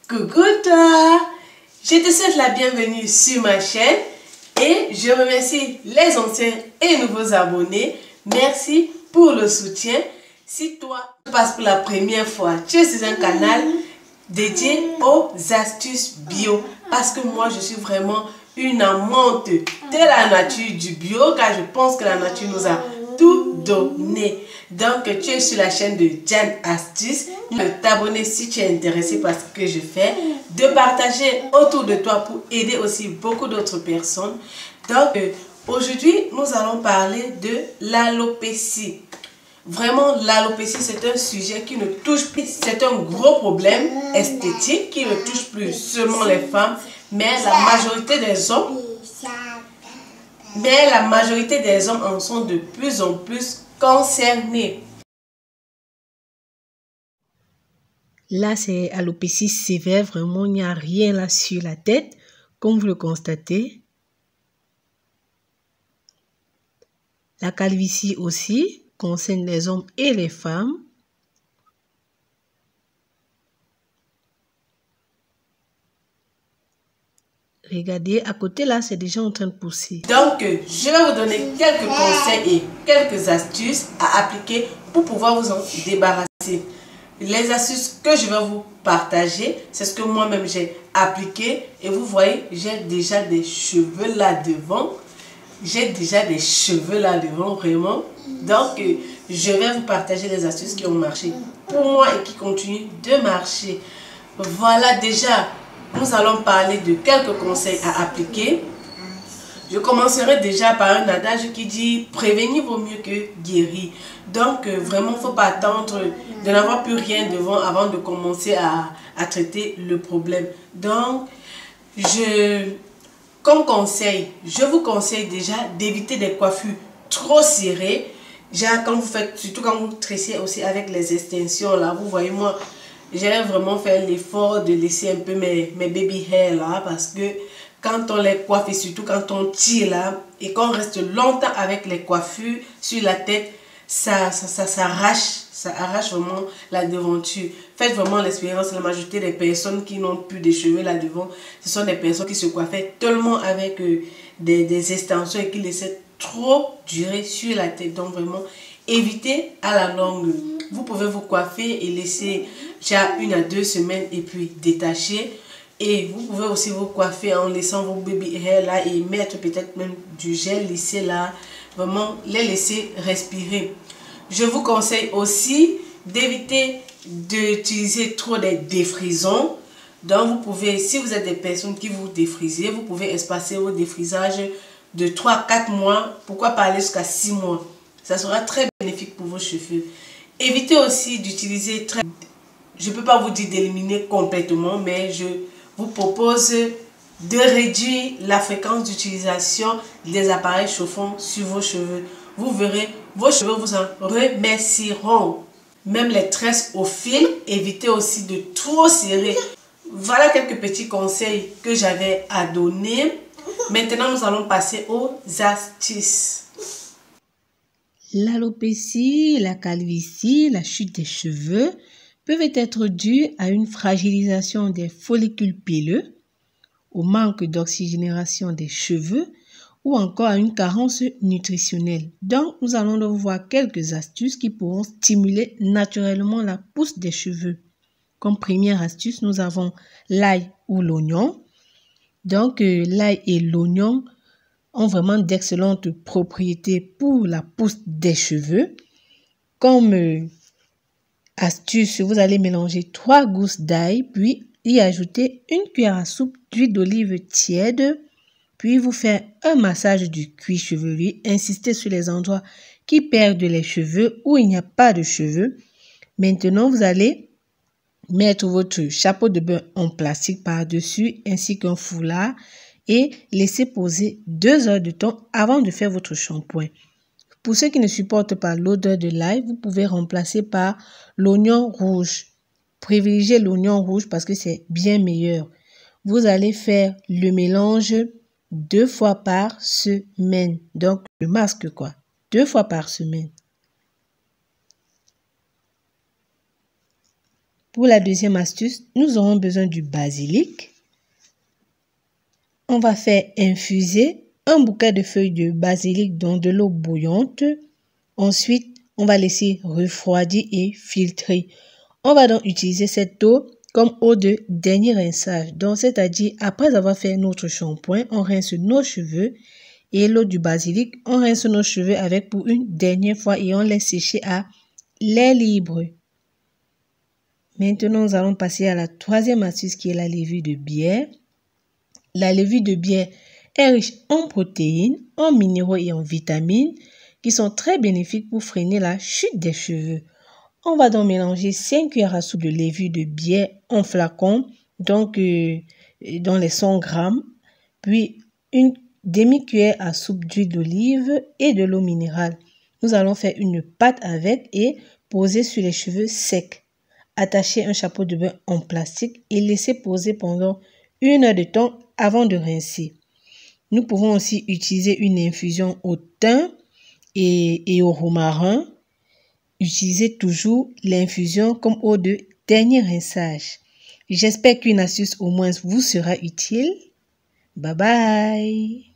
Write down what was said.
Coucou toi! Je te souhaite la bienvenue sur ma chaîne et je remercie les anciens et nouveaux abonnés. Merci pour le soutien. Si toi, tu passes pour la première fois, tu es sur un canal dédié aux astuces bio. Parce que moi, je suis vraiment une amante de la nature, du bio, car je pense que la nature nous a tout donné. Donc, tu es sur la chaîne de Diane Astuces. De t'abonner si tu es intéressé par ce que je fais. De partager autour de toi pour aider aussi beaucoup d'autres personnes. Donc, aujourd'hui, nous allons parler de l'alopécie. Vraiment, l'alopécie, c'est un sujet qui ne touche plus. C'est un gros problème esthétique qui ne touche plus seulement les femmes, mais la majorité des hommes. Mais la majorité des hommes en sont de plus en plus concernés. Là, c'est alopécie sévère, vraiment, il n'y a rien là sur la tête, comme vous le constatez. La calvitie aussi concerne les hommes et les femmes. Regardez, à côté là, c'est déjà en train de pousser. Donc, je vais vous donner quelques conseils et quelques astuces à appliquer pour pouvoir vous en débarrasser. Les astuces que je vais vous partager, c'est ce que moi-même j'ai appliqué. Et vous voyez, j'ai déjà des cheveux là devant. J'ai déjà des cheveux là devant, vraiment. Donc, je vais vous partager les astuces qui ont marché pour moi et qui continuent de marcher. Voilà, déjà, nous allons parler de quelques conseils à appliquer. Je commencerai déjà par un adage qui dit « Prévenir vaut mieux que guérir ». Donc, vraiment, il ne faut pas attendre de n'avoir plus rien devant avant de commencer à traiter le problème. Donc, comme conseil, je vous conseille déjà d'éviter des coiffures trop serrées. Genre, quand vous faites, surtout quand vous tressez aussi avec les extensions, là, vous voyez, moi, j'ai vraiment fait l'effort de laisser un peu mes baby hair là, parce que quand on les coiffe et surtout quand on tire là, et qu'on reste longtemps avec les coiffures sur la tête, ça arrache vraiment la devanture. Faites vraiment l'expérience. La majorité des personnes qui n'ont plus de cheveux là devant, ce sont des personnes qui se coiffaient tellement avec des extensions et qui laissaient trop durer sur la tête. Donc vraiment, évitez à la longue. Vous pouvez vous coiffer et laisser déjà 1 à 2 semaines et puis détacher. Et vous pouvez aussi vous coiffer en laissant vos baby hair là et mettre peut-être même du gel lissé là. Vraiment les laisser respirer. Je vous conseille aussi d'éviter d'utiliser trop des défrisants. Donc vous pouvez, si vous êtes des personnes qui vous défrisez, vous pouvez espacer vos défrisages de 3 à 4 mois. Pourquoi pas aller jusqu'à 6 mois. Ça sera très bénéfique pour vos cheveux. Évitez aussi d'utiliser je ne peux pas vous dire d'éliminer complètement, mais je vous propose de réduire la fréquence d'utilisation des appareils chauffants sur vos cheveux. Vous verrez, vos cheveux vous en remercieront. Même les tresses au fil, évitez aussi de trop serrer. Voilà quelques petits conseils que j'avais à donner. Maintenant, nous allons passer aux astuces. L'alopécie, la calvitie, la chute des cheveux peuvent être dues à une fragilisation des follicules pileux, au manque d'oxygénation des cheveux ou encore à une carence nutritionnelle. Donc, nous allons donc voir quelques astuces qui pourront stimuler naturellement la pousse des cheveux. Comme première astuce, nous avons l'ail ou l'oignon. Donc, l'ail et l'oignon ont vraiment d'excellentes propriétés pour la pousse des cheveux. Comme astuce, vous allez mélanger 3 gousses d'ail, puis y ajouter 1 cuillère à soupe d'huile d'olive tiède, puis vous faire un massage du cuir chevelu. Insistez sur les endroits qui perdent les cheveux où il n'y a pas de cheveux. Maintenant, vous allez mettre votre chapeau de bain en plastique par-dessus ainsi qu'un foulard et laisser poser 2 heures de temps avant de faire votre shampoing. Pour ceux qui ne supportent pas l'odeur de l'ail, vous pouvez remplacer par l'oignon rouge. Privilégiez l'oignon rouge parce que c'est bien meilleur. Vous allez faire le mélange 2 fois par semaine. Donc, le masque quoi. 2 fois par semaine. Pour la deuxième astuce, nous aurons besoin du basilic. On va faire infuser un bouquet de feuilles de basilic dans de l'eau bouillante. Ensuite, on va laisser refroidir et filtrer. On va donc utiliser cette eau comme eau de dernier rinçage. Donc, c'est-à-dire, après avoir fait notre shampoing, on rince nos cheveux et l'eau du basilic, on rince nos cheveux avec pour une dernière fois et on laisse sécher à l'air libre. Maintenant, nous allons passer à la troisième astuce qui est la levure de bière. La levure de bière est riche en protéines, en minéraux et en vitamines qui sont très bénéfiques pour freiner la chute des cheveux. On va donc mélanger 5 cuillères à soupe de levure de bière en flacon, donc dans les 100 grammes, puis une demi-cuillère à soupe d'huile d'olive et de l'eau minérale. Nous allons faire une pâte avec et poser sur les cheveux secs. Attacher un chapeau de bain en plastique et laisser poser pendant 1 heure de temps avant de rincer. Nous pouvons aussi utiliser une infusion au thym et au romarin. Utilisez toujours l'infusion comme eau de dernier rinçage. J'espère qu'une astuce au moins vous sera utile. Bye bye!